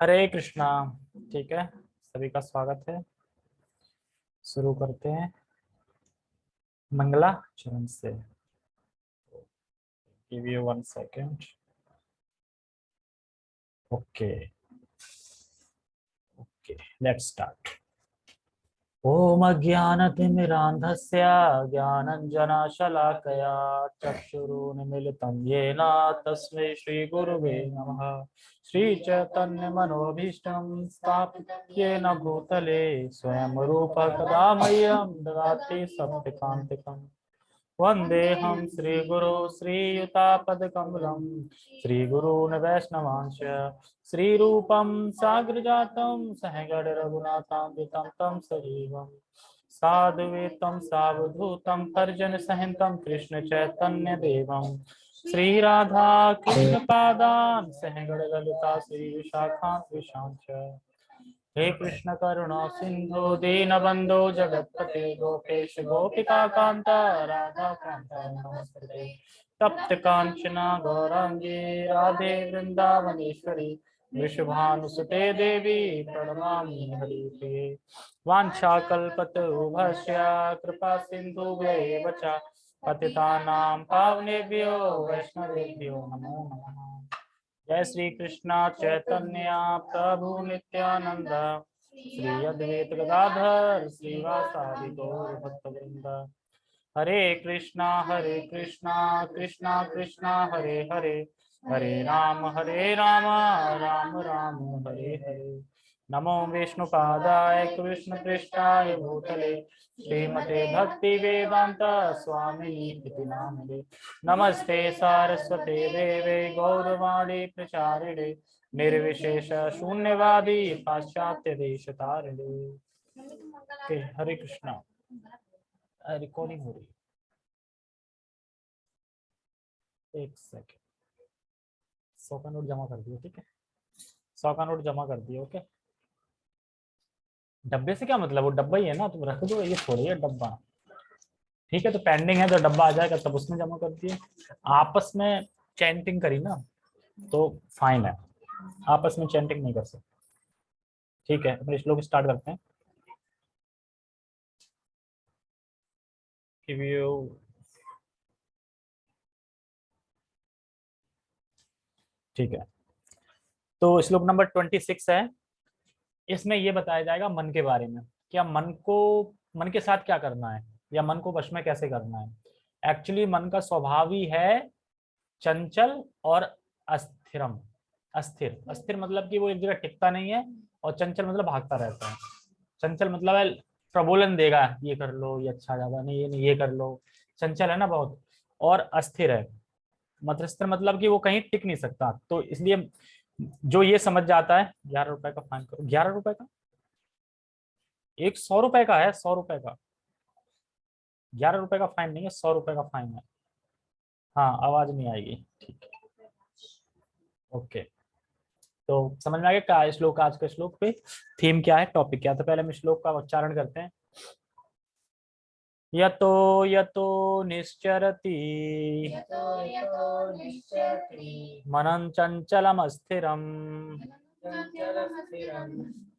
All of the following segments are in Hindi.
हरे कृष्णा। ठीक है, सभी का स्वागत है। शुरू करते हैं मंगला चरण से। Give you 1 second. Okay okay, let's start. ओम अज्ञानतिमिरान्धस्य ज्ञानञ्जनशलाकया चक्षुरुन्मीलितं येन तस्मै श्रीगुरुवे नमः। श्रीचैतन्यमनोभीष्टं स्थापितं येन भूतले स्वयं रूप कदा मह्यं ददाति सत्यकान्तिकम्। वन्देऽहं श्रीगुरो श्रीयुतापदकमलं श्रीगुरून् वैष्णवांश्च श्रीरूपं साग्रजातं सहगण रघुनाथान्वितं तं सजीवं साद्वैतं सावधूतं परिजनसहितं कृष्णचैतन्यदेवं श्रीराधा कृष्णपादान् सहगण ललिता श्रीविशाखान्विषांश्च। हे कृष्ण करुणा सिंधु दीनबंधो जगतपते गोपेश गोपिका कांता राधा कांता नमस्ते। तप्त कांचना गौरांगी राधे वृंदावनेश्वरी वृषभानुसुते देवी प्रणमामि हरिप्रिये। वाञ्छाकल्पतरुभ्यश्च कृपा सिन्धुभ्यैव च पतितानां पावनेभ्यो वैष्णवेभ्यो नमो नमः। जय श्री कृष्णा चैतन्य प्रभु नित्यानंद श्री अद्वैत गदाधर श्रीवासादि गौर भक्तवृंद। हरे कृष्णा कृष्णा कृष्णा हरे हरे, हरे राम राम राम हरे हरे। नमो विष्णुपादाय कृष्ण पृष्ठाय भूतले श्रीमते भक्ति वेदांत स्वामिनी इति नामिने। नमस्ते सारस्वते देवे गौरवाणी प्रचारिणे निर्विशेष शून्यवादी पाश्चात्य देश तारिणे। हरे कृष्णा। रिकॉर्डिंग हो रही है, 1 सेकेंड। 100 का नोट जमा कर दियो, ठीक है। 100 का नोट जमा कर दियो, ओके। डब्बे से क्या मतलब, वो डब्बा ही है ना, तुम रख दो, ये थोड़ी है डब्बा। ठीक है, तो पेंडिंग है, तो डब्बा आ जाएगा तब उसमें जमा कर दिए। आपस में चैंटिंग करी ना तो फाइन है, आपस में चैंटिंग नहीं कर सकते। ठीक है, अपने श्लोक स्टार्ट करते हैं। Give you ठीक है, तो श्लोक नंबर 26 है। इसमें ये बताया जाएगा मन के बारे में, क्या मन के साथ क्या करना है, या मन को वश में कैसे करना है। एक्चुअली मन का स्वभाव ही है चंचल और अस्थिरम। अस्थिर, अस्थिर मतलब कि वो एक जगह टिकता नहीं है, और चंचल मतलब भागता रहता है। चंचल मतलब है प्रबोलन देगा, ये कर लो, ये अच्छा, ज्यादा नहीं, ये नहीं, ये कर लो। चंचल है ना बहुत। और अस्थिर है, मतलब स्थिर मतलब कि वो कहीं टिक नहीं सकता। तो इसलिए जो ये समझ जाता है, 11 रुपए का फाइन करो। 11 रुपए का, एक 100 रुपए का है, 100 रुपए का। 11 रुपए का फाइन नहीं है, 100 रुपए का फाइन है। हाँ, आवाज नहीं आएगी, ठीक है, ओके। तो समझ में आ गया क्या श्लोक, आज के श्लोक पे थीम क्या है, टॉपिक क्या है। तो पहले हम श्लोक का उच्चारण करते हैं। यतो यतो निश्चरति मनं चञ्चलमस्थिरम्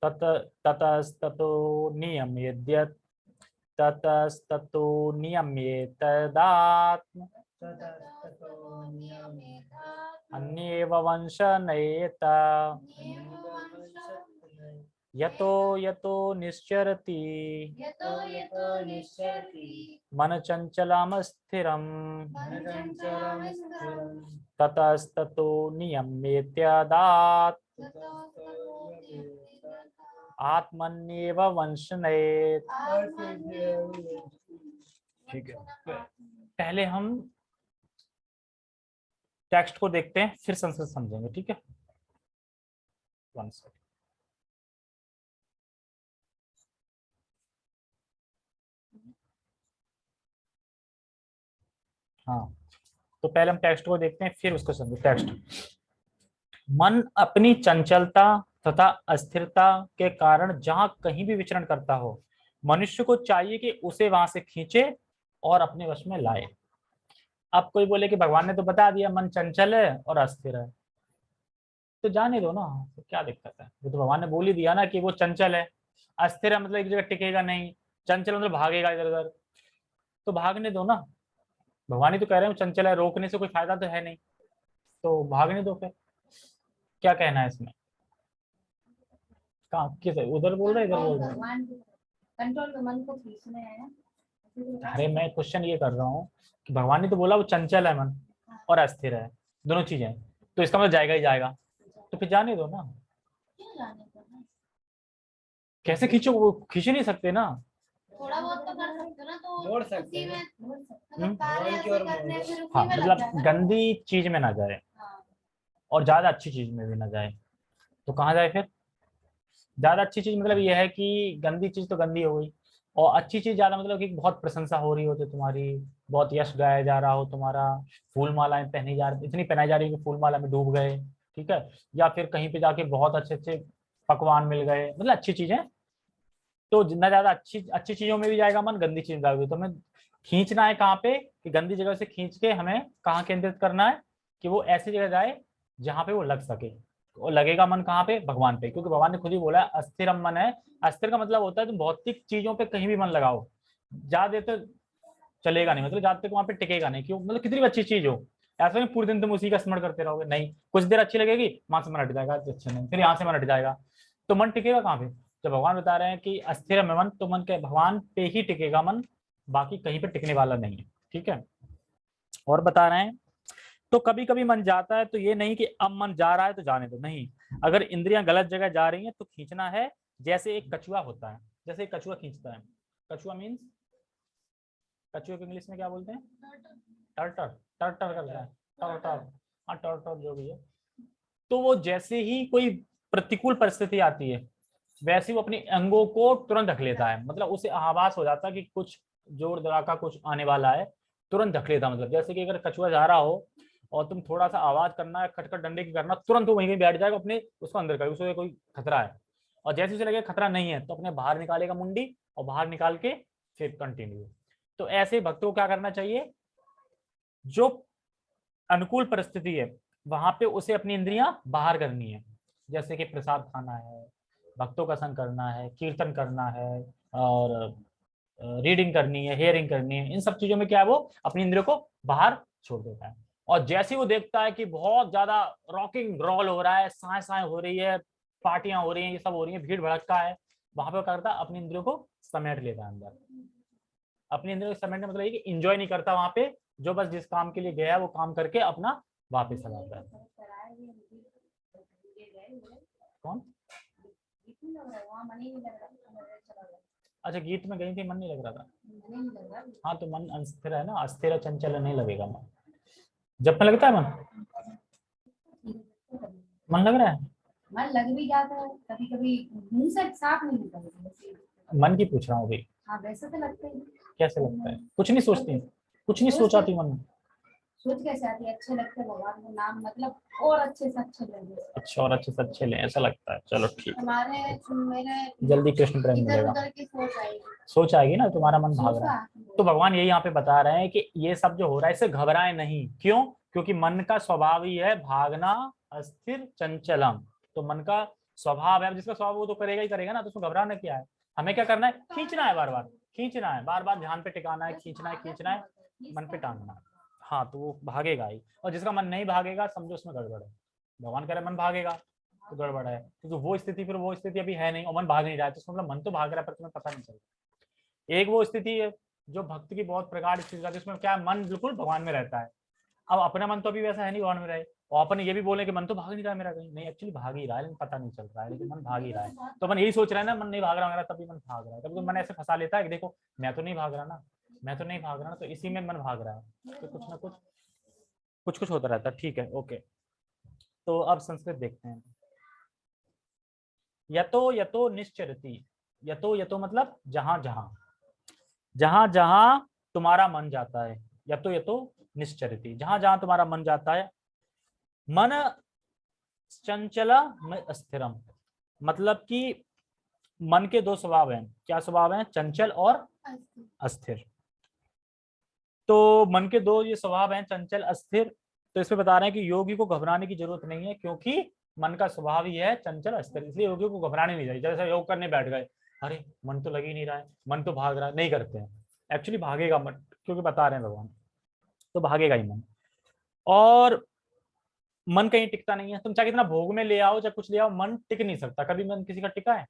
तत ततस्ततो नियम्येद्यत् ततस्ततो नियम्येतदात्म अन्येव वंशनयेत। यतो यतो निश्चरति मन चंचलमस्थिरम् ततस्ततो नियम्येत्यदात् आत्मन्येव वंशनेत्। ठीक है, पहले हम टेक्स्ट को देखते हैं, फिर संस्कृत समझेंगे, ठीक है। 1 सेकंड। हाँ, तो पहले हम टेक्स्ट को देखते हैं, फिर उसको समझें। टेक्स्ट: मन अपनी चंचलता तथा अस्थिरता के कारण जहां कहीं भी विचरण करता हो, मनुष्य को चाहिए कि उसे वहां से खींचे और अपने वश में लाए। अब कोई बोले कि भगवान ने तो बता दिया मन चंचल है और अस्थिर है, तो जाने दो ना, तो क्या दिक्कत है, वो तो भगवान ने बोल ही दिया ना कि वो चंचल है। अस्थिर है मतलब एक जगह टिकेगा नहीं, चंचल मतलब भागेगा इधर उधर, तो भागने दो ना। भगवान ही तो कह रहे हैं वो चंचल है, रोकने से कोई फायदा तो है नहीं, तो भागने दो फिर। क्या कहना है इसमें? कहाँ किस उधर बोल रहे इधर बोल रहे हैं? कंट्रोल तो मन को खींचना है ना। अरे मैं क्वेश्चन ये कर रहा हूँ कि भगवान ने तो बोला वो चंचल है मन और अस्थिर है, दोनों चीजें, तो इसका मतलब जाएगा ही जाएगा, तो फिर जाने दो ना। क्यों जाने को ना? कैसे खींचो, वो खींच नहीं सकते ना। थोड़ा बहुत तो कर सकते हो ना, तो मोड़ सकते उसी हैं। में मतलब कार्य मोड़ की ऐसे ओर करने मोड़ो। फिर उसी हाँ में लग मतलब जाना। गंदी चीज में ना जाए हाँ। और ज्यादा अच्छी चीज में भी ना जाए, तो कहाँ जाए फिर? ज्यादा अच्छी चीज मतलब ये है कि गंदी चीज तो गंदी हो गई, और अच्छी चीज ज्यादा मतलब कि बहुत प्रशंसा हो रही हो तो तुम्हारी, बहुत यश गाया जा रहा हो तुम्हारा, फूल मालाएं पहनी जा रही, इतनी पहनाई जा रही है कि फूल माला में डूब गए, ठीक है, या फिर कहीं पे जाके बहुत अच्छे अच्छे पकवान मिल गए, मतलब अच्छी चीजें। तो जितना ज्यादा अच्छी अच्छी चीजों में भी जाएगा मन, गंदी चीज जाएगी, तो हमें खींचना है कहाँ पे कि गंदी जगह से खींच के हमें कहाँ केंद्रित करना है कि वो ऐसी जगह जाए जहाँ पे वो लग सके। और लगेगा मन कहाँ पे? भगवान पे, क्योंकि भगवान ने खुद ही बोला है अस्थिर मन है। अस्थिर का मतलब होता है तुम भौतिक चीजों पे कहीं भी मन लगाओ, जा दे तो चलेगा नहीं, मतलब जब तक वहां पे टिकेगा नहीं, क्यों मतलब कितनी भी अच्छी चीज हो, ऐसा नहीं पूरे दिन तुम उसी का स्मरण करते रहोगे, नहीं, कुछ देर अच्छी लगेगी, वहां से मन हट जाएगा, तो अच्छा नहीं, फिर यहाँ से मन हट जाएगा, तो मन टिकेगा कहाँ पे? जब भगवान बता रहे हैं कि अस्थिर में मन, तो मन के भगवान पे ही टिकेगा मन, बाकी कहीं पे टिकने वाला नहीं है, ठीक है। और बता रहे हैं तो कभी कभी मन जाता है, तो ये नहीं कि अब मन जा रहा है तो जाने दो, नहीं, अगर इंद्रियां गलत जगह जा रही हैं तो खींचना है। जैसे एक कछुआ होता है, जैसे एक कछुआ खींचता है, कछुआ मीन्स, कछुए को इंग्लिश में क्या बोलते हैं? टर्टर, टर्टर करता है, टर्टर, हाँ टर्टर जो भी है। तो वो जैसे ही कोई प्रतिकूल परिस्थिति आती है, वैसे वो अपने अंगों को तुरंत ढक लेता है, मतलब उसे आभास हो जाता है कि कुछ जोर धड़ाका कुछ आने वाला है, तुरंत ढक लेता, मतलब जैसे कि अगर कछुआ जा रहा हो और तुम थोड़ा सा आवाज करना है, खटखट डंडे की करना, तुरंत वो वहीं कहीं बैठ जाएगा अपने, उसको अंदर कर, उसे कोई खतरा है, और जैसे उसे लगे खतरा नहीं है तो अपने बाहर निकालेगा मुंडी, और बाहर निकाल के फिर कंटिन्यू। तो ऐसे भक्तों को क्या करना चाहिए? जो अनुकूल परिस्थिति है वहां पे उसे अपनी इंद्रियां बाहर करनी है, जैसे कि प्रसाद खाना है, भक्तों का संग करना है, कीर्तन करना है, और रीडिंग करनी है, हेयरिंग करनी है, इन सब चीजों में क्या है, वो अपनी इंद्रियों को बाहर छोड़ देता है। और जैसे ही वो देखता है कि बहुत ज्यादा रॉकिंग रॉल हो रहा है, साए साए हो रही है, पार्टियां हो रही हैं, ये सब हो रही है, भीड़ भड़का है, वहां पर करता है अपनी इंद्रियों को समेट लेता है अंदर। अपनी इंद्रियों को समेटने मतलब ये कि इंजॉय नहीं करता वहां पे, जो बस जिस काम के लिए गया है वो काम करके अपना वापस आ जाता है। कौन? अच्छा गीत में गई थी, मन नहीं लग रहा था। हाँ तो मन अस्थिर है ना, अस्थिर चंचल नहीं लगेगा मन, जब में लगता है मन, मन लग रहा है, मन लग भी जाता है कभी कभी, मुंह से साफ नहीं निकलता। मन की पूछ रहा हूँ अभी। हाँ वैसे तो लगता है। कैसे लगता है? कुछ नहीं सोचती, कुछ नहीं सोचा थी मन में। सोच कैसे आती है? अच्छे लगते हैं भगवान का नाम, मतलब और अच्छे से अच्छे लगे। अच्छा, और अच्छे से अच्छे ले, ऐसा लगता है, चलो ठीक है, हमारे मेरे जल्दी कृष्ण प्रेम इधर मिलेगा। उधर की सोच आएगी, सोच आएगी ना, तुम्हारा मन भाग रहा है, सोचा। तो भगवान यही यहाँ पे बता रहे हैं कि ये सब जो हो रहा है इससे घबराए नहीं, क्यों? क्योंकि मन का स्वभाव ही है भागना, अस्थिर चंचलम, तो मन का स्वभाव है, जिसका स्वभाव वो तो करेगा ही करेगा ना, तो उसमें घबराना क्या है? हमें क्या करना है? खींचना है, बार बार खींचना है, बार बार ध्यान पे टिकाना है, खींचना है, खींचना है, मन पे टांगना है, हाँ तो वो भागेगा ही। और जिसका मन नहीं भागेगा समझो उसमें गड़बड़ है, भगवान कह रहे मन भागेगा तो गड़बड़ है, क्योंकि वो स्थिति फिर वो स्थिति अभी है नहीं, और मन भाग नहीं रहा है, तो उसका मतलब मन तो भाग रहा है पर तुम्हें पता नहीं चल रहा। एक वो स्थिति है जो भक्त की बहुत प्रगाढ़ स्थिति है, उसमें क्या मन बिल्कुल भगवान में रहता है। अब अपना मन तो अभी वैसा है नहीं भगवान में रहे, और अपन ये भी बोले कि मन तो भाग नहीं रहा है मेरा कहीं, नहीं एक्चुअली भाग ही रहा है, लेकिन पता नहीं चल रहा है, लेकिन मन भाग ही रहा है। तो अपन यही सोच रहा है ना मन नहीं भाग रहा मेरा, तभी मन भाग रहा है, तभी तो मन ऐसे फंसा लेता है कि देखो मैं तो नहीं भाग रहा ना, मैं तो नहीं भाग रहा ना, तो इसी में मन भाग रहा है, तो कुछ ना कुछ कुछ होता रहता है, ठीक है ओके। तो अब संस्कृत देखते हैं। यतो यतो निश्चरति, यतो यतो मतलब जहां जहां, जहां जहां तुम्हारा मन जाता है, यतो यतो निश्चरति, जहां जहां तुम्हारा मन जाता है। मन चंचला में स्थिरम, मतलब कि मन के दो स्वभाव हैं, क्या स्वभाव हैं? चंचल और अस्थिर। तो मन के दो ये स्वभाव हैं, चंचल अस्थिर, तो इसमें बता रहे हैं कि योगी को घबराने की जरूरत नहीं है, क्योंकि मन का स्वभाव ही है चंचल अस्थिर, इसलिए योगियों को घबराने नहीं चाहिए। जैसे योग करने बैठ गए, अरे मन तो लग ही नहीं रहा है, मन तो भाग रहा है, नहीं करते हैं। एक्चुअली भागेगा मन, क्योंकि बता रहे हैं भगवान, तो भागेगा ही मन। और मन कहीं टिकता नहीं है, तुम चाहे कितना भोग में ले आओ, चाहे कुछ ले आओ, मन टिक नहीं सकता। कभी मन किसी का टिका है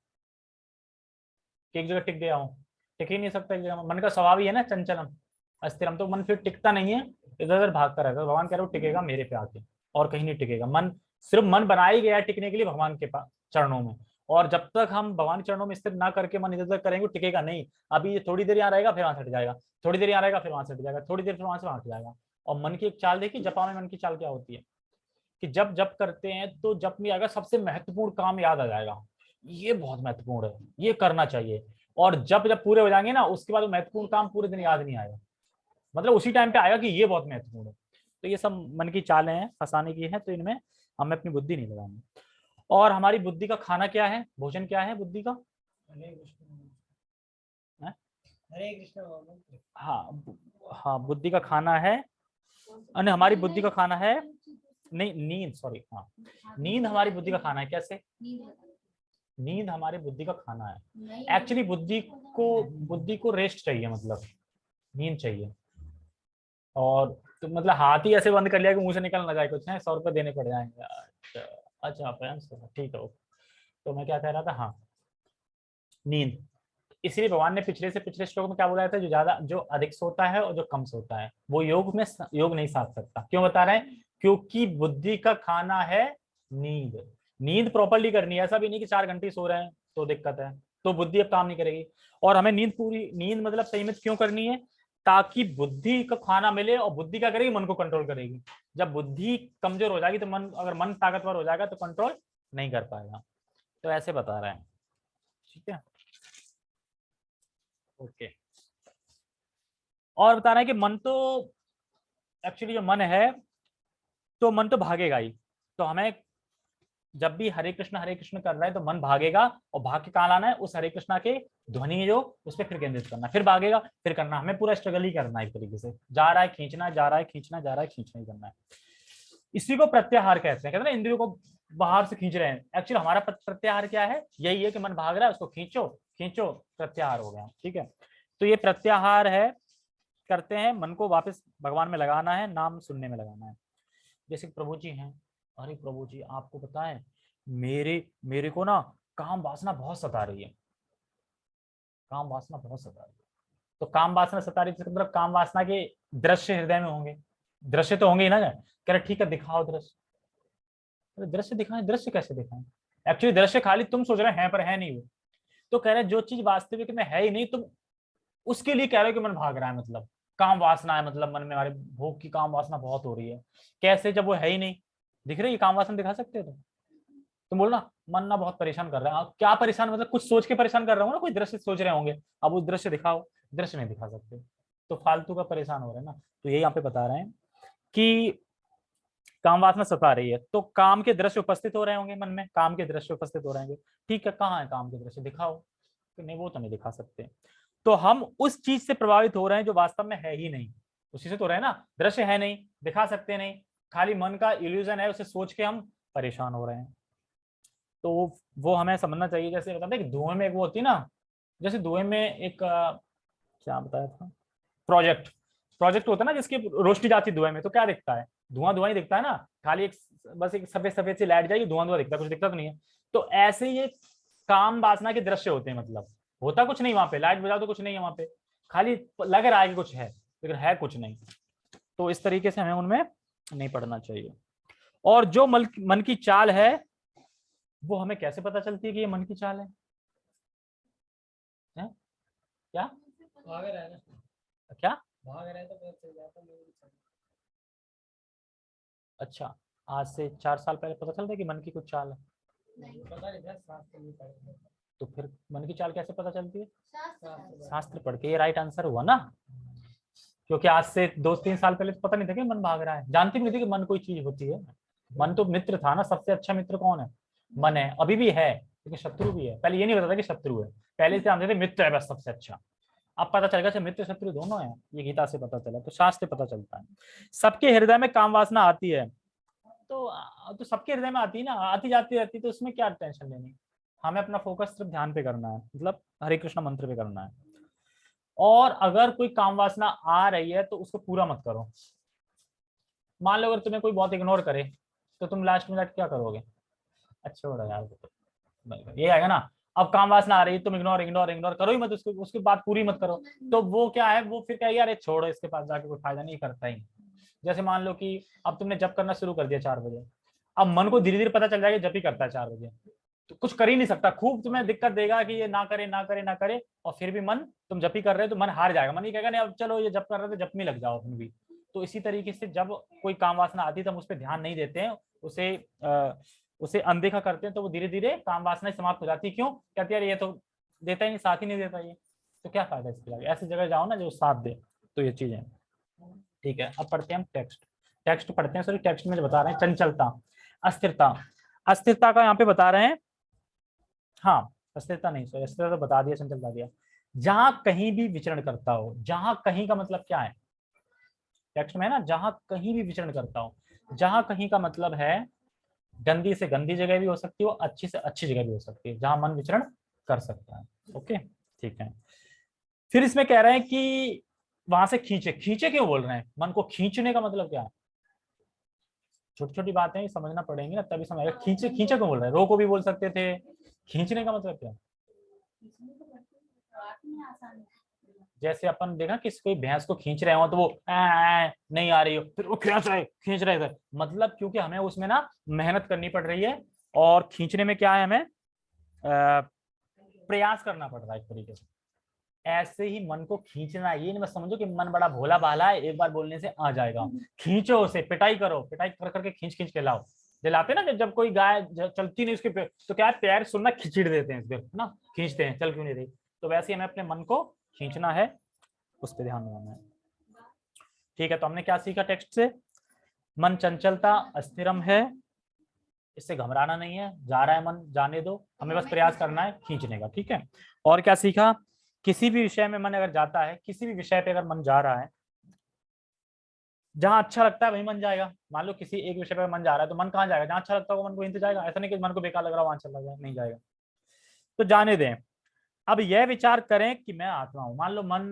कि एक जगह टिक गया हो? टिक ही नहीं सकता एक जगह। मन का स्वभाव ही है ना चंचलम अस्थिरम, तो मन फिर टिकता नहीं है, इधर उधर भागता रहता है। भगवान कह रहे हो टिकेगा मेरे पे आके, और कहीं नहीं टिकेगा। मन सिर्फ मन बना ही गया है टिकने के लिए भगवान के चरणों में, और जब तक हम भगवान के चरणों में स्थिर ना करके मन इधर उधर करेंगे, टिकेगा नहीं। अभी ये थोड़ी देर यहाँ रहेगा, फिर वहां से हट जाएगा, थोड़ी देर यहाँ रहेगा, फिर वहां से हट जाएगा, थोड़ी देर फिर वहां से वहां हट जाएगा। और मन की एक चाल देखी जपा में, मन की चाल क्या होती है कि जब जप करते हैं तो जप में आएगा सबसे महत्वपूर्ण काम याद आ जाएगा, ये बहुत महत्वपूर्ण है, ये करना चाहिए। और जब जब पूरे हो जाएंगे ना, उसके बाद वो महत्वपूर्ण काम पूरे दिन याद नहीं आएगा, मतलब उसी टाइम पे आएगा कि ये बहुत महत्वपूर्ण है। तो ये सब मन की चालें हैं, फंसाने की है, तो इनमें हमें अपनी बुद्धि नहीं लगानी। और हमारी बुद्धि का खाना क्या है, भोजन क्या है बुद्धि का? हरे कृष्ण। हाँ हाँ, बुद्धि का खाना है, अन्य हमारी बुद्धि का खाना है, नहीं नींद, सॉरी, हाँ नींद हमारी बुद्धि का खाना है। कैसे? नींद हमारी बुद्धि का खाना है। एक्चुअली बुद्धि को रेस्ट चाहिए, मतलब नींद चाहिए। और तो मतलब हाथ ही ऐसे बंद कर लिया कि मुंह से निकल ना जाए कुछ है, 100 रुपए देने पड़ जाएंगे। अच्छा ठीक है। तो मैं क्या कह रहा था, हाँ नींद। इसलिए भगवान ने पिछले श्लोक में क्या बोला था, जो अधिक सोता है और जो कम सोता है वो योग नहीं साध सकता। क्यों बता रहे हैं? क्योंकि बुद्धि का खाना है नींद। नींद प्रॉपर्ली करनी है, ऐसा भी नहीं कि 4 घंटे सो रहे हैं तो दिक्कत है, तो बुद्धि अब काम नहीं करेगी। और हमें नींद मतलब संयमित क्यों करनी है? ताकि बुद्धि का खाना मिले, और बुद्धि क्या करेगी? मन को कंट्रोल करेगी। जब बुद्धि कमजोर हो जाएगी तो अगर मन ताकतवर हो जाएगा तो कंट्रोल नहीं कर पाएगा। तो ऐसे बता रहे हैं, ठीक है, ओके। और बता रहे हैं कि मन तो एक्चुअली जो मन है, तो मन तो भागेगा ही। तो हमें जब भी हरे कृष्ण कर रहा है तो मन भागेगा, और भाग के कहाँ लाना है? उस हरे कृष्णा के ध्वनि जो उस पर फिर केंद्रित करना, फिर भागेगा, फिर करना। हमें पूरा स्ट्रगल ही करना है, एक तरीके से जा रहा है खींचना, जा रहा है खींचना, जा रहा है खींचना ही करना है। इसी को प्रत्याहार कहते हैं। कहते हैं ना इंद्रियों को बाहर से खींच रहे हैं, एक्चुअली हमारा प्रत्याहार क्या है? यही है कि मन भाग रहा है, उसको खींचो खींचो, प्रत्याहार हो गया, ठीक है। तो ये प्रत्याहार है, करते हैं, मन को वापस भगवान में लगाना है, नाम सुनने में लगाना है। जैसे प्रभु जी हैं, अरे प्रभु जी आपको पता है मेरे को ना काम वासना बहुत सता रही है, काम वासना बहुत सता रही है। तो काम वासना सता रही है, मतलब काम वासना के दृश्य हृदय में होंगे, दृश्य तो होंगे ही ना। कह रहे ठीक है दिखाओ दृश्य। अरे दृश्य दिखाएं? दृश्य कैसे दिखाएं? एक्चुअली दृश्य खाली तुम सोच रहे हैं पर है नहीं वो। तो कह रहे जो चीज वास्तविक में है ही नहीं, तुम उसके लिए कह रहे हो कि मन भाग रहा है, मतलब काम वासना है, मतलब मन में हमारे भोग की काम वासना बहुत हो रही है। कैसे? जब वो है ही नहीं दिख रही, काम वासना दिखा सकते हो तुम बोलो ना मन ना बहुत परेशान कर रहा है। क्या परेशान? मतलब कुछ सोच के परेशान कर रहा हूँ ना, कोई दृश्य सोच रहे होंगे, अब वो दृश्य दिखाओ, दृश्य नहीं दिखा सकते, तो फालतू का परेशान हो रहे हैं ना। तो यही यहाँ पे बता रहे हैं कि काम वासना सता रही है, तो काम के दृश्य उपस्थित हो रहे होंगे मन में, काम के दृश्य उपस्थित हो रहे होंगे, ठीक है, कहाँ है काम के दृश्य? दिखाओ। तो नहीं, वो तो नहीं दिखा सकते। तो हम उस चीज से प्रभावित हो रहे हैं जो वास्तव में है ही नहीं, उसी से तो रहे ना। दृश्य है नहीं, दिखा सकते नहीं, खाली मन का इल्यूजन है, उसे सोच के हम परेशान हो रहे हैं। तो वो हमें समझना चाहिए। जैसे बताते हैं कि धुएं में एक वो होती है ना, जैसे धुएं में एक क्या बताया था, प्रोजेक्ट प्रोजेक्ट होता है ना, जिसकी रोशनी जाती है धुएं में, तो क्या दिखता है? धुआं धुआं ही दिखता है ना, खाली एक बस एक सफेद सफेद सी लाइट जाएगी, धुआं धुआं दिखता है, कुछ दिखता तो नहीं है। तो ऐसे ये काम वासना के दृश्य होते हैं, मतलब होता कुछ नहीं वहां पे, लाइट बजाओ तो कुछ नहीं है वहां पे, खाली लग रहा है कि कुछ है लेकिन है कुछ नहीं। तो इस तरीके से हमें उनमें नहीं पढ़ना चाहिए। और जो मन की चाल है, वो हमें कैसे पता चलती है कि ये मन की चाल है? क्या भाग रहा है ना, क्या? भाग रहा है तो पता चल जाता है। अच्छा, आज से 4 साल पहले पता चलता है कि मन की कुछ चाल है? पता नहीं था, शास्त्र नहीं पढ़ते। तो फिर मन की चाल कैसे पता चलती है? शास्त्र शास्त्र पढ़ के। ये राइट आंसर हुआ ना, क्योंकि आज से 2-3 साल पहले तो पता नहीं था कि मन भाग रहा है, जानती भी नहीं थी कि मन कोई चीज होती है। मन तो मित्र था ना, सबसे अच्छा मित्र कौन है? मन है, अभी भी है, लेकिन शत्रु भी है। पहले ये नहीं पता था कि शत्रु है, पहले से जानते थे मित्र है बस सबसे अच्छा। अब पता चलेगा कि मित्र शत्रु दोनों है, ये गीता से पता चला। तो शास्त्र पता चलता है। सबके हृदय में काम वासना आती है, तो सबके हृदय में आती है ना, आती जाती रहती, तो उसमें क्या टेंशन लेनी। हमें अपना फोकस सिर्फ ध्यान पे करना है, मतलब हरे कृष्ण मंत्र पे करना है। और अगर कोई काम वासना आ रही है तो उसको पूरा मत करो। मान लो अगर तुम्हें कोई बहुत इग्नोर करे तो तुम लास्ट में जाके क्या करोगे? अच्छा हो रहा यार, ये आएगा ना। अब काम वासना आ रही है, तुम इग्नोर इग्नोर इग्नोर करो ही मत, उसको उसकी बात पूरी मत करो। तो वो क्या है, वो फिर कहेगा अरे छोड़ो, इसके पास जाके कोई फायदा नहीं, करता ही। जैसे मान लो कि अब तुमने जप करना शुरू कर दिया 4 बजे, अब मन को धीरे धीरे पता चल जाएगा जप ही करता है 4 बजे, तो कुछ कर ही नहीं सकता, खूब तुम्हें दिक्कत देगा कि ये ना करे ना करे ना करे, और फिर भी मन, तुम जप ही कर रहे हो तो मन हार जाएगा, मन ये कहेगा नहीं अब चलो ये जप कर रहे थे जप में लग जाओ तुम भी। तो इसी तरीके से जब कोई काम वासना आती है तो हम उस पर ध्यान नहीं देते हैं, उसे अनदेखा करते हैं, तो वो धीरे धीरे काम वासना समाप्त हो जाती है। क्यों? कहते यार ये तो देता ही नहीं, साथ ही नहीं देता ये, तो क्या फायदा इसके लिए, ऐसी जगह जाओ ना जो साथ दे। तो ये चीजें ठीक है। अब पढ़ते हैं हम टेक्स्ट, टेक्स्ट पढ़ते हैं। सॉरी, टेक्स्ट में जो बता रहे हैं चंचलता, अस्थिरता, अस्थिरता का यहाँ पे बता रहे हैं। हाँ, अस्थिरता नहीं, सॉरी अस्थिरता तो बता दिया, चंचलता दिया। जहां कहीं भी विचरण करता हो, जहां कहीं का मतलब क्या है टेक्स्ट में है ना, जहां कहीं भी विचरण करता हो। जहां कहीं का मतलब है गंदी से गंदी जगह भी हो सकती है, अच्छी से अच्छी जगह भी हो सकती है, जहां मन विचरण कर सकता है। ओके, ठीक है। फिर इसमें कह रहे हैं कि वहां से खींचे, खींचे क्यों बोल रहे हैं, मन को खींचने का मतलब क्या है? छोटी छोटी बातें समझना पड़ेंगी ना, तभी समझ आएगा। खींचे, खींचे क्यों बोल रहे हैं, रो को भी बोल सकते थे, खींचने का मतलब क्या है? जैसे अपन देखा कि कोई भैंस को खींच रहे हो तो वो नहीं आ रही हो, फिर वो खींच रहे थे, मतलब क्योंकि हमें उसमें ना मेहनत करनी पड़ रही है, और खींचने में क्या है, हमें प्रयास करना पड़ रहा है एक तरीके से। ऐसे ही मन को खींचना, ये नहीं बस समझो कि मन बड़ा भोला भाला है, एक बार बोलने से आ जाएगा। खींचो उसे, पिटाई करो, पिटाई कर करके खींच खींच के लाओ। दिलाते ना जब कोई गाय चलती नहीं उसके तो क्या है, पैर सुनना खिचड़ देते हैं फिर ना, खींचते हैं, चल क्यों नहीं रही। तो वैसे ही हमें अपने मन को खींचना है, उस पर ध्यान लगाना है। ठीक है, तो हमने क्या सीखा टेक्स्ट से? मन चंचलता, अस्थिरम है, इससे घबराना नहीं है, जा रहा है मन जाने दो, हमें बस प्रयास करना है खींचने का। ठीक है, और क्या सीखा? किसी भी विषय में मन अगर जाता है, किसी भी विषय पे अगर मन जा रहा है, जहां अच्छा लगता है वहीं मन जाएगा। मान लो किसी एक विषय पे मन जा रहा है तो मन कहाँ जाएगा, जहां अच्छा लगता होगा मन को वहीं तो जाएगा। ऐसा नहीं कि मन को बेकार लग रहा हो वहां चला जाए, नहीं जाएगा। तो जाने दें। अब यह विचार करें कि मैं आत्मा हूं। मान लो मन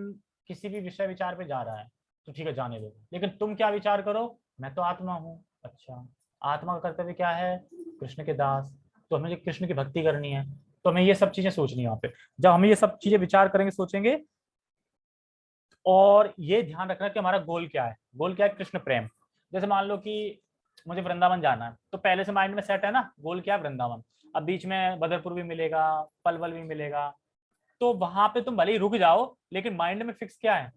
किसी भी विषय विचार पे जा रहा है, तो ठीक है जाने दो, लेकिन तुम क्या विचार करो, मैं तो आत्मा हूँ। अच्छा, आत्मा का कर्तव्य क्या है? कृष्ण के दास, तो हमें कृष्ण की भक्ति करनी है, तो हमें ये सब चीजें सोचनी है वहां पे। जब हम ये सब चीजें विचार करेंगे, सोचेंगे, और ये ध्यान रखना कि हमारा गोल क्या है। गोल क्या है? कृष्ण प्रेम। जैसे मान लो कि मुझे वृंदावन जाना है, तो पहले से माइंड में सेट है ना, गोल क्या है? वृंदावन। अब बीच में बदरपुर भी मिलेगा, पलवल भी मिलेगा, तो वहां पे तुम भले ही रुक जाओ, लेकिन माइंड में फिक्स क्या है?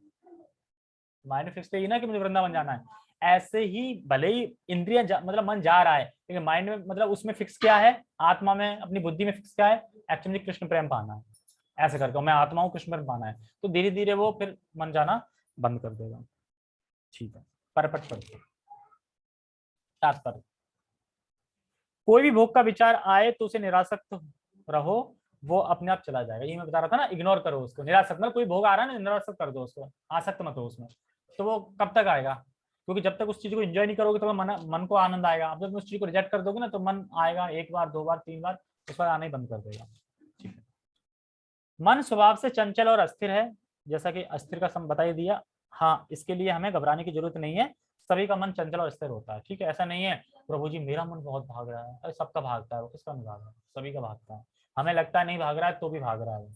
माइंड में फिक्स तो ये ना कि मुझे वृंदावन जाना है। ऐसे ही भले ही इंद्रिय मतलब मन जा रहा है, लेकिन माइंड में मतलब उसमें फिक्स क्या है, आत्मा में, अपनी बुद्धि में फिक्स क्या है? एक्चुअली कृष्ण प्रेम पाना है। ऐसे करके मैं आत्मा हूँ, कृष्ण प्रेम पाना है, तो धीरे धीरे वो फिर मन जाना बंद कर देगा। ठीक है, परपट पढ़ते तात्पर्य। कोई भी भोग का विचार आए तो उसे निरासक्त रहो, वो अपने आप चला जाएगा। ये मैं बता रहा था ना, इग्नोर करो उसको। निरासक्त मतलब कोई भोग आ रहा है ना, निरासक्त कर दो उसको, आसक्त मत हो उसमें। तो वो कब तक आएगा? क्योंकि जब तक उस चीज को एंजॉय नहीं करोगे तो मन को आनंद आएगा। अब जब उस चीज को रिजेक्ट कर दोगे ना, तो मन आएगा एक बार, दो बार, तीन बार, उस बार आना ही बंद कर देगा। ठीक है। मन स्वभाव से चंचल और अस्थिर है, जैसा कि अस्थिर का सम बता ही दिया। हाँ, इसके लिए हमें घबराने की जरूरत नहीं है, सभी का मन चंचल और स्थिर होता है। ठीक है, ऐसा नहीं है प्रभु जी मेरा मन बहुत भाग रहा है, अरे सबका भागता है, वो किसका नहीं भाग रहा है? सभी का भागता है। हमें लगता है नहीं भाग रहा है, तो भी भाग रहा है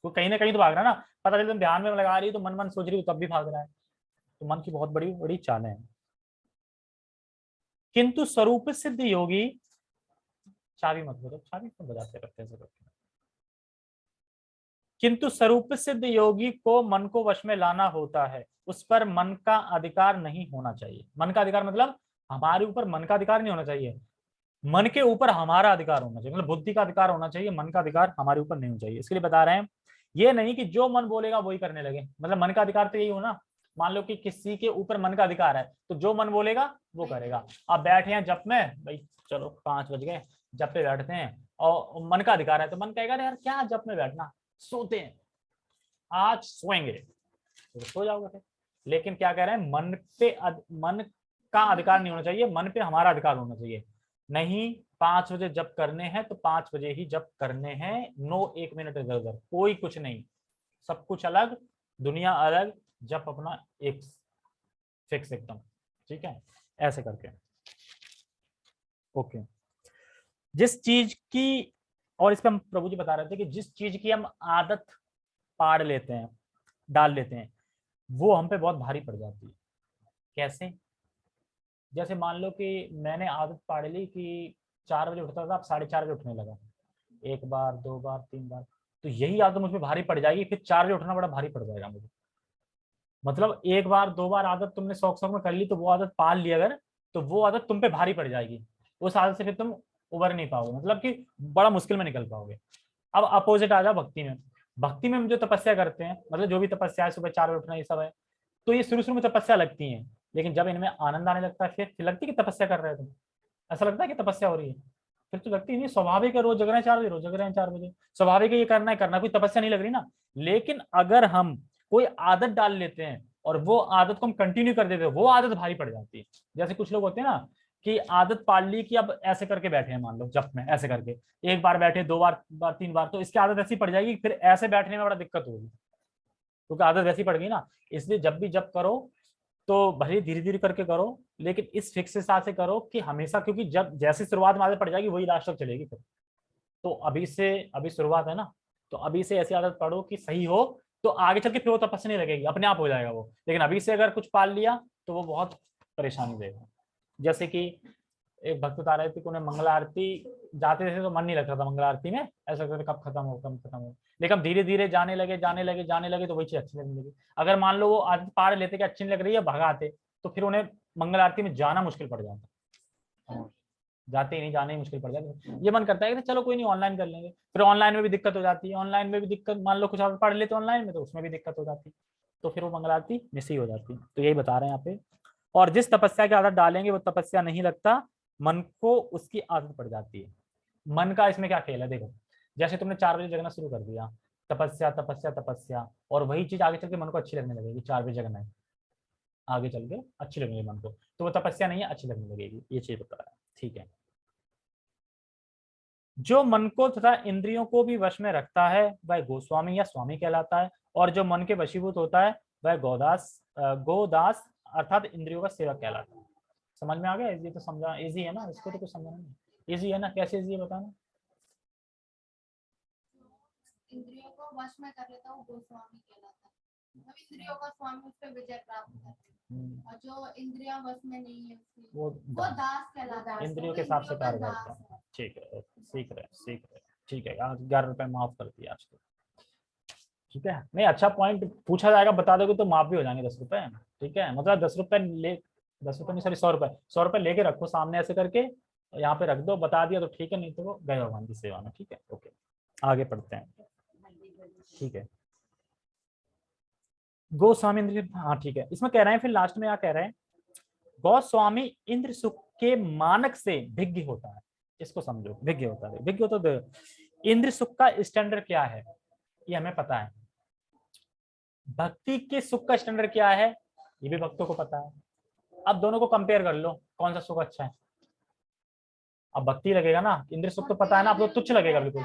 वो कहीं ना कहीं तो भाग रहा है ना। पता चले तुम ध्यान में लगा रही तो मन मन सोच रही हो, तब भी भाग रहा है। तो मन की बहुत बड़ी बड़ी चालें हैं। किंतु स्वरूप सिद्ध योगी, चाबी मत बजाओ, चाबी क्यों बजाते रहते हैं? किंतु स्वरूप सिद्ध योगी को मन को वश में लाना होता है, उस पर मन का अधिकार नहीं होना चाहिए। मन का अधिकार मतलब हमारे ऊपर मन का अधिकार नहीं होना चाहिए, मन के ऊपर हमारा अधिकार होना चाहिए। मतलब बुद्धि का अधिकार होना चाहिए, मन का अधिकार हमारे ऊपर नहीं होना चाहिए। इसके लिए बता रहे हैं, ये नहीं कि जो मन बोलेगा वही करने लगे। मतलब मन का अधिकार तो यही हो ना, मान लो कि किसी के ऊपर मन का अधिकार है, तो जो मन बोलेगा वो करेगा। आप बैठे हैं जप में, भाई चलो 5 बज गए, जप पे बैठते हैं, और मन का अधिकार है, तो मन कहेगा यार क्या जप में बैठना, सोते हैं, आज सोएंगे, तो सो जाओगे फिर। लेकिन क्या कह रहे हैं, मन का अधिकार नहीं होना चाहिए, मन पे हमारा अधिकार होना चाहिए। नहीं 5 बजे जब करने हैं तो 5 बजे ही जब करने हैं, नो 1 मिनट इधर उधर, कोई कुछ नहीं, सब कुछ अलग, दुनिया अलग, जब अपना एक फिक्स एकदम, ठीक है, ऐसे करके। ओके, जिस चीज की, और इस पे हम प्रभु जी बता रहे थे कि जिस चीज की हम आदत पाड़ लेते हैं, डाल लेते हैं, वो हम पे बहुत भारी पड़ जाती है। कैसे? जैसे मान लो कि मैंने आदत पाड़ ली कि 4 बजे उठता था, अब 4:30 बजे उठने लगा, 1 बार 2 बार 3 बार, तो यही आदत मुझ पे भारी पड़ जाएगी, फिर 4 बजे उठना बड़ा भारी पड़ जाएगा मुझे। मतलब 1 बार 2 बार आदत तुमने शौक शौक में कर ली, तो वो आदत पाल ली अगर, तो वो आदत तुम पे भारी पड़ जाएगी, उस आदत से फिर तुम उबर नहीं पाओगे, मतलब कि बड़ा मुश्किल में निकल पाओगे। अब अपोजिट आ जाओ भक्ति में। भक्ति में हम जो तपस्या करते हैं, मतलब जो भी तपस्या है, सुबह 4 बजे उठना, ये सब है, तो ये शुरू शुरू में तपस्या लगती है, लेकिन जब इनमें आनंद आने लगता है, फिर लगती है कि तपस्या कर रहे हो तुम, ऐसा लगता है कि तपस्या हो रही है, फिर तो लगती नहीं, स्वाभाविक है, रोज जग रहे हैं 4 बजे, रोज जग रहे हैं 4 बजे, स्वाभाविक है, ये करना है, करना, कोई तपस्या नहीं लग रही ना। लेकिन अगर हम कोई आदत डाल लेते हैं और वो आदत को हम कंटिन्यू कर देते हैं, वो आदत भारी पड़ जाती है। जैसे कुछ लोग होते हैं ना कि आदत पाल ली कि अब ऐसे करके बैठे हैं, मान लो जप में ऐसे करके, 1 बार बैठे, 2 बार 3 बार, तो इसकी आदत ऐसी पड़ जाएगी, फिर ऐसे बैठने में बड़ा दिक्कत होगी, क्योंकि आदत वैसी पड़ गई ना। इसलिए जब भी जप करो तो भले धीरे धीरे करके करो, लेकिन इस फिक्स के साथ से करो कि हमेशा, क्योंकि जब जैसी शुरुआत में आदत पड़ जाएगी वही लास्ट तक चलेगी फिर। तो अभी से, अभी शुरुआत है ना, तो अभी से ऐसी आदत पढ़ो कि सही हो, तो आगे चल के फिर वो तपस्या नहीं लगेगी, अपने आप हो जाएगा वो। लेकिन अभी से अगर कुछ पाल लिया तो वो बहुत परेशानी देगा। जैसे कि एक भक्त बता रहे थे कि उन्हें मंगला आरती जाते थे तो मन नहीं लगता था मंगला आरती में, ऐसा करते कब खत्म हो, कब खत्म हो, लेकिन धीरे धीरे जाने लगे जाने लगे जाने लगे तो वही चीज अच्छी लगने लगी। अगर मान लो वो आदत पार लेते कि अच्छी नहीं लग रही है, भगाते, तो फिर उन्हें मंगल आरती में जाना मुश्किल पड़ जाता, जाते ही नहीं, जाने ही मुश्किल पड़ जाता। ये मन करता है कि चलो कोई नहीं ऑनलाइन कर लेंगे, फिर ऑनलाइन में भी दिक्कत हो जाती है, ऑनलाइन में भी दिक्कत, मान लो कुछ आप पढ़ लेते ऑनलाइन में तो उसमें भी दिक्कत हो जाती है, तो फिर वो मंगल आरती मिस ही हो जाती है। तो यही बता रहे हैं यहाँ पे। और जिस तपस्या की आदत डालेंगे वो तपस्या नहीं लगता, मन को उसकी आदत पड़ जाती है। मन का इसमें क्या खेल है, देखो, जैसे तुमने 4 बजे जगना शुरू कर दिया, तपस्या तपस्या तपस्या, और वही चीज आगे चल के मन को अच्छी लगने लगेगी, 4 बजे जगना है, आगे चल के अच्छी लगेगी मन को, तो वो तपस्या नहीं है, अच्छी लगने लगेगी, ये चीज बता रहा है, ठीक है। जो मन को तथा इंद्रियों को भी वश में रखता है वह गोस्वामी या स्वामी कहलाता है, और जो मन के वशीभूत होता है वह गोदास अर्थात इंद्रियों का सेवक कहलाता है। समझ में आ गया? ये तो समझा, इजी है ना, इसको तो कुछ समझना नहीं, इजी है ना, कैसे इजी है बताना। इंद्रियों को वश में कर लेता हूँ, गोस्वामी कहलाता है, मतलब इंद्रियों का स्वामी उस पर विजय प्राप्त करता है, और जो इंद्रियां वश में नहीं है उसकी, वो दास कहलाता है, इंद्रियों के हिसाब से कार्य करता है, ठीक है, सीख रहे, ठीक है। 11 रुपए माफ कर दिया आज तो, ठीक है। नहीं, अच्छा पॉइंट पूछा जाएगा, बता दोगे तो माफ भी हो जाएंगे 10 रुपए, ठीक है, मतलब 10 रुपए ले, 10 रुपए नहीं सॉरी 100 रुपए लेके रखो सामने ऐसे करके, यहाँ पे रख दो, बता दिया तो ठीक है, नहीं तो वो गए भगवान की सेवा में, ठीक है। ओके, आगे पढ़ते हैं, ठीक है। गोस्वामी इंद्र, हाँ ठीक है, इसमें कह रहे हैं फिर लास्ट में क्या कह रहे हैं, गोस्वामी इंद्र सुख के मानक से भिज्ञ होता है। इसको समझो, भिज्ञ होता है, भिज्ञ होता है। इंद्र सुख का स्टैंडर्ड क्या है ये हमें पता है, भक्ति के सुख का स्टैंडर्ड क्या है ये भी भक्तों को पता है। अब दोनों को कंपेयर कर लो, कौन सा सुख अच्छा है। अब भक्ति लगेगा ना, इंद्र सुख तो पता है ना, अब तो तुच्छ लगेगा बिल्कुल,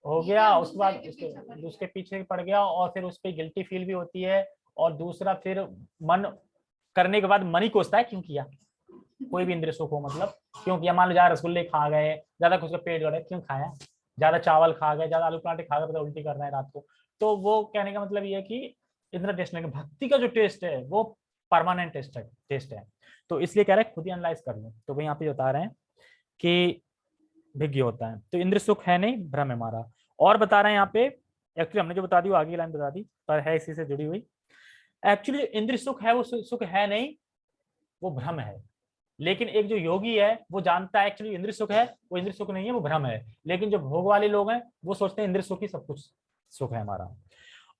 हो गया, उसके बाद उसके पीछे पड़ गया, और फिर उस पर गिल्टी फील भी होती है, और दूसरा फिर मन करने के बाद मन ही कोसता है क्यों किया, कोई भी इंद्रिय सुख हो, मतलब क्यों किया। मान लो ज्यादा रसगुल्ले खा गए, ज्यादा कुछ का पेट गड़े, क्यों खाया, ज्यादा चावल खा गए, ज्यादा आलू पराठे खा गए, पता उल्टी कर रहे हैं रात को, तो वो कहने का मतलब ये है कि इतना टेस्ट नहीं। भक्ति का जो टेस्ट है वो परमानेंट टेस्ट है, तो इसलिए कह रहे हैं खुद ही एनालाइज कर लो। तो वो यहाँ पे बता रहे हैं कि भिज्ञ होता है, तो इंद्र सुख है नहीं, भ्रम है हमारा। और बता रहे हैं यहाँ पे, एक्चुअली हमने जो बता दी वो आगे लाइन बता दी, पर है इसी से जुड़ी हुई। एक्चुअली इंद्र सुख है वो सुख है नहीं, वो भ्रम है। लेकिन एक जो योगी है वो जानता है एक्चुअली इंद्र सुख है, वो इंद्र सुख नहीं है, वो भ्रम है। लेकिन जो भोग वाले लोग हैं वो सोचते हैं इंद्र सुख ही सब कुछ सुख है हमारा।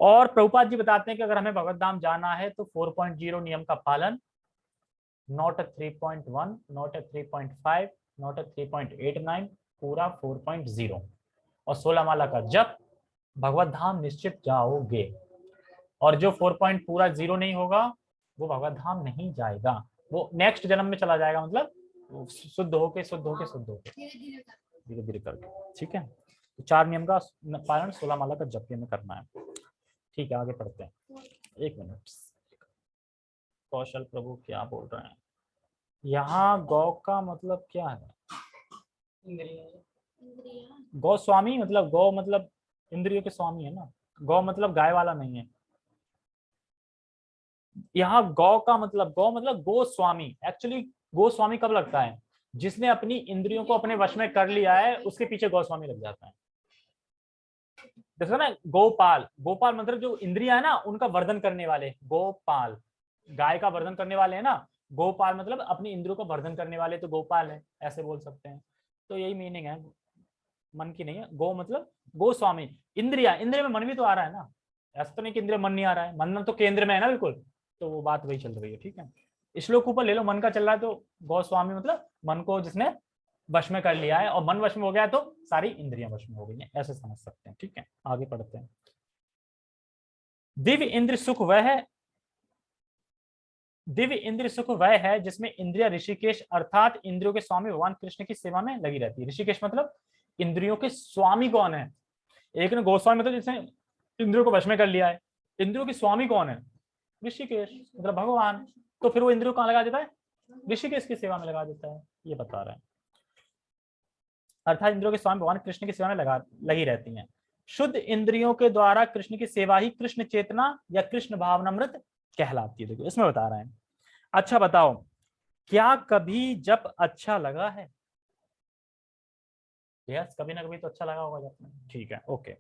और प्रभुपाद जी बताते हैं कि अगर हमें भगवत धाम जाना है तो 4.0 नियम का पालन, नॉट 3.1, नॉट 3.5, नॉट 3.89, पूरा 4.0, और 16 माला का जप, भगवत धाम निश्चित जाओगे। और जो 4 पूरा 0 नहीं होगा वो भगवत धाम नहीं जाएगा, वो नेक्स्ट जन्म में चला जाएगा, मतलब शुद्ध होके शुद्ध होके शुद्ध होके धीरे धीरे कर। धीरे धीरे करके। ठीक है, तो 4 नियम का पालन 16 माला का जप में करना है। ठीक है, आगे पढ़ते हैं। 1 मिनट, कौशल प्रभु क्या बोल रहे हैं यहाँ? गौ का मतलब क्या है? इंद्रियां। गौस्वामी मतलब, गौ मतलब इंद्रियों के स्वामी है ना, गौ मतलब गाय वाला नहीं है। यहाँ गौ का मतलब, गौ मतलब गोस्वामी। एक्चुअली गोस्वामी कब लगता है? जिसने अपनी इंद्रियों को अपने वश में कर लिया है, उसके पीछे गोस्वामी लग जाता है। देखो ना, गोपाल, गोपाल मतलब जो इंद्रिया है ना उनका वर्धन करने वाले, गोपाल गाय का वर्धन करने वाले है ना, गोपाल मतलब अपनी इंद्रियों का वर्धन करने वाले, तो गोपाल है, ऐसे बोल सकते हैं। तो यही मीनिंग है, मन की नहीं है। गो मतलब गोस्वामी। इंद्रिया, इंद्रिय में मन भी तो आ रहा है ना, ऐसा तो नहीं कि इंद्रिय मन नहीं आ रहा है, मन तो केंद्र में है ना बिल्कुल, तो वो बात वही चल रही है। ठीक है, श्लोक ऊपर ले लो, मन का चल रहा है, तो गोस्वामी मतलब मन को जिसने वश में कर लिया है, और मन वश में हो गया है तो सारी इंद्रियां वश में हो गई हैं, ऐसे समझ सकते हैं। ठीक है, आगे पढ़ते हैं। दिव्य इंद्र सुख वह है, दिव्य इंद्र सुख वह है जिसमें इंद्रिया ऋषिकेश अर्थात इंद्रियों के स्वामी भगवान कृष्ण की सेवा में लगी रहती है। ऋषिकेश मतलब इंद्रियों के स्वामी कौन है? एक ने गोस्वामी मतलब जिसने इंद्रियों को वश में कर लिया है। इंद्रियों के स्वामी कौन है? ऋषिकेश मतलब भगवान। तो फिर वो इंद्रियों कहाँ लगा देता है? ऋषिकेश की सेवा में लगा देता है, ये बता रहे हैं। अर्थात इंद्रियों के स्वामी भगवान कृष्ण की सेवा में लगी रहती हैं। शुद्ध इंद्रियों के द्वारा कृष्ण की सेवा ही कृष्ण चेतना या कृष्ण भावनामृत कहलाती है। देखो इसमें बता रहे हैं। अच्छा बताओ, क्या कभी जब अच्छा लगा है? यस, कभी ना कभी तो अच्छा लगा होगा जब। ठीक है, ओके।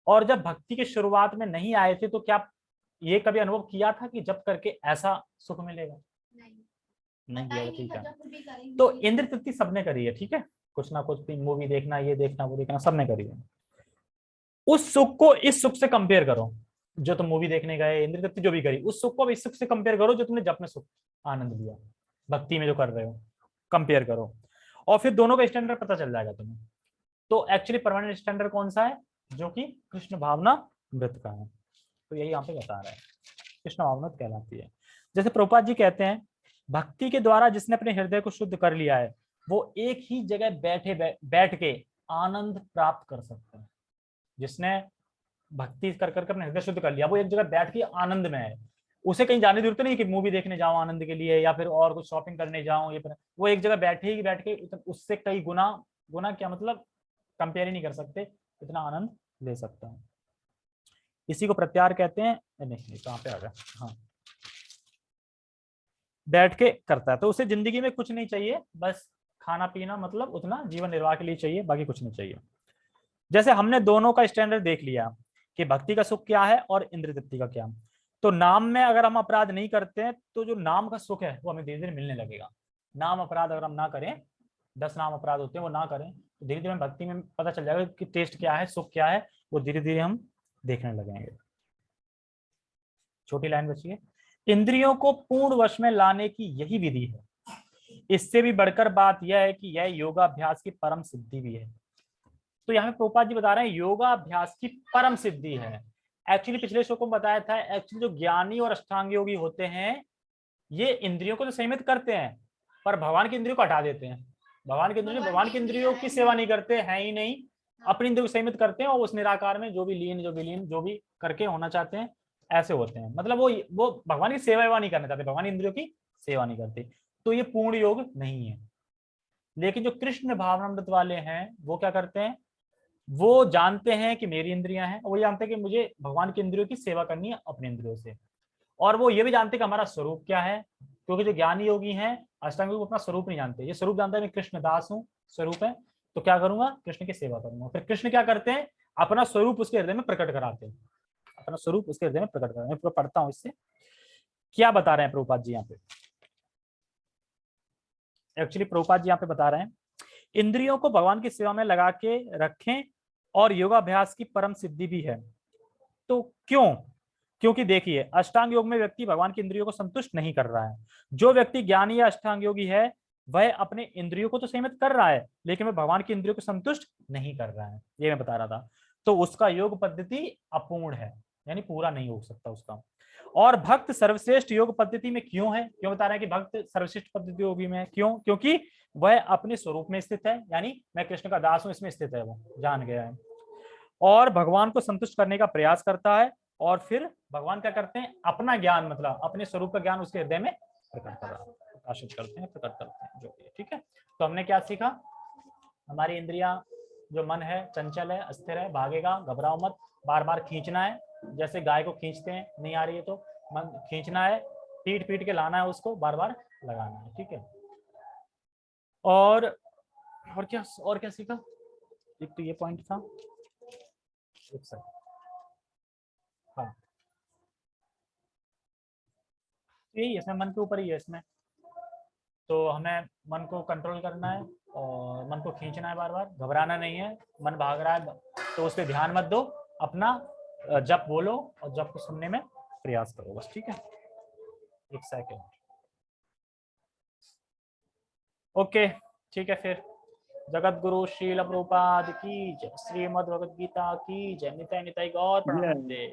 और जब भक्ति के शुरुआत में नहीं आए थे तो क्या ये कभी अनुभव किया था कि जब करके ऐसा सुख मिलेगा? नहीं किया। ठीक है, तो इंद्र तृप्ति सबने करी है। ठीक है, कुछ ना कुछ मूवी देखना, ये देखना, वो देखना, सबने करी है। उस सुख को इस सुख से कंपेयर करो, जो तुम मूवी देखने गए, इंद्र तृप्ति जो भी करी, उस सुख को इस सुख से कंपेयर करो जो तुमने जप में सुख आनंद लिया, भक्ति में जो कर रहे हो, कंपेयर करो, और फिर दोनों का स्टैंडर्ड पता चल जाएगा तुम्हें। तो एक्चुअली परमानेंट स्टैंडर्ड कौन सा है? जो कि कृष्ण भावना मृत का है। तो यही यहाँ पे बता रहा है, कृष्ण भावना कहलाती है। जैसे प्रभुपाद जी कहते हैं, भक्ति के द्वारा जिसने अपने हृदय को शुद्ध कर लिया है वो एक ही जगह बैठ के आनंद प्राप्त कर सकता है। जिसने भक्ति कर करके अपने हृदय शुद्ध कर लिया, वो एक जगह बैठ के आनंद में है, उसे कहीं जाने की जरूरत नहीं कि मूवी देखने जाओ आनंद के लिए, या फिर और कुछ शॉपिंग करने जाओ, ये वो एक जगह बैठे ही बैठ के उससे कई गुना, गुना क्या मतलब कंपेयर ही नहीं कर सकते, इतना आनंद ले सकता है। इसी को प्रत्यार कहते हैं। नहीं, कहाँ पे आ गया? हाँ, बैठ के करता है, तो उसे जिंदगी में कुछ नहीं चाहिए, बस खाना पीना, मतलब उतना जीवन निर्वाह के लिए चाहिए, बाकी कुछ नहीं चाहिए। जैसे हमने दोनों का स्टैंडर्ड देख लिया कि भक्ति का सुख क्या है और इंद्रिय तृप्ति का क्या। तो नाम में अगर हम अपराध नहीं करते हैं तो जो नाम का सुख है वो हमें धीरे धीरे मिलने लगेगा। नाम अपराध अगर हम ना करें, 10 नाम अपराध होते हैं, वो ना करें, तो धीरे धीरे भक्ति में पता चल जाएगा कि टेस्ट क्या है, सुख क्या है, वो धीरे धीरे हम देखने लगेंगे। छोटी लाइन बची है, इंद्रियों को पूर्ण वश में लाने की यही विधि है। इससे भी बढ़कर बात यह है कि यह योगाभ्यास की परम सिद्धि भी है। तो यहाँ पे प्रभुपाद जी बता रहे हैं योगाभ्यास की परम सिद्धि है। एक्चुअली पिछले शो को बताया था, एक्चुअली जो ज्ञानी और अष्टांग योगी होते हैं ये इंद्रियों को तो संयमित करते हैं पर भगवान की इंद्रियों को हटा देते हैं। भगवान की इंद्रियों की सेवा नहीं करते हैं ही नहीं, अपनी इंद्रियों को संयमित करते हैं और उस निराकार में जो भी लीन जो भी करके होना चाहते हैं ऐसे होते हैं। मतलब वो भगवान की सेवा नहीं करना चाहते, भगवान इंद्रियों की सेवा नहीं करते, तो ये पूर्ण योग नहीं है। लेकिन जो कृष्ण भावनामृत वाले हैं वो क्या करते हैं, वो जानते हैं कि मेरी इंद्रियां हैं, वो जानते हैं कि मुझे भगवान की इंद्रियों की सेवा करनी है अपनी इंद्रियों से, और वो ये भी जानते हैं कि हमारा स्वरूप क्या है। क्योंकि जो ज्ञानी योगी हैं अष्टांग योगी अपना स्वरूप नहीं जानते, ये स्वरूप जानता है मैं कृष्ण दास हूँ, स्वरूप है, तो क्या करूंगा, कृष्ण की सेवा करूंगा। फिर कृष्ण क्या करते हैं, अपना स्वरूप उसके हृदय में प्रकट कराते हैं, अपना स्वरूप उसके हृदय में प्रकट कराते हैं। मैं पढ़ता हूँ इससे क्या बता रहे हैं प्रभुपाद जी यहाँ पे। एक्चुअली प्रभुपाद जी यहाँ पे बता रहे हैं इंद्रियों को भगवान की सेवा में लगा के रखें और योगाभ्यास की परम सिद्धि भी है। तो क्यों? क्योंकि देखिए अष्टांग योग में व्यक्ति भगवान की इंद्रियों को संतुष्ट नहीं कर रहा है। जो व्यक्ति ज्ञानी या अष्टांग योगी है वह अपने इंद्रियों को तो सीमित कर रहा है लेकिन वह भगवान की इंद्रियों को संतुष्ट नहीं कर रहा है, ये मैं बता रहा था। तो उसका योग पद्धति अपूर्ण है, यानी पूरा नहीं हो सकता उसका। और भक्त सर्वश्रेष्ठ योग पद्धति में क्यों है? क्यों बता रहे हैं कि भक्त सर्वश्रेष्ठ पद्धति योगी में है? क्यों? क्योंकि वह अपने स्वरूप में स्थित है, यानी मैं कृष्ण का दास हूं, इसमें स्थित है, वो जान गया है और भगवान को संतुष्ट करने का प्रयास करता है। और फिर भगवान क्या करते हैं? अपना ज्ञान, मतलब अपने स्वरूप का ज्ञान उसके हृदय में प्रकाशित करते हैं, प्रकट करते हैं, जो भी। ठीक है, तो हमने क्या सीखा? हमारी इंद्रियां, जो मन है, चंचल है, अस्थिर है, भागेगा, घबराओ मत, बार बार खींचना है, जैसे गाय को खींचते हैं, नहीं आ रही है तो मन खींचना है, पीट पीट के लाना है उसको, बार बार लगाना है। ठीक है, और क्या सीखा? एक तो ये पॉइंट था, एक सेकंड, हाँ यही है, इसमें मन के ऊपर ही है इसमें। तो हमें मन को कंट्रोल करना है और मन को खींचना है, बार बार घबराना नहीं है। मन भाग रहा है तो उस पर ध्यान मत दो, अपना जप बोलो और जप को सुनने में प्रयास करो बस। ठीक है, एक सेकंड। ओके, ठीक है, फिर जगत गुरु श्रील प्रभुपाद की जय, श्रीमद् भगवद गीता की जय, निताय निताय गौर प्रणाम। हरि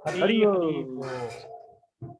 हरि हरि हरि बोल।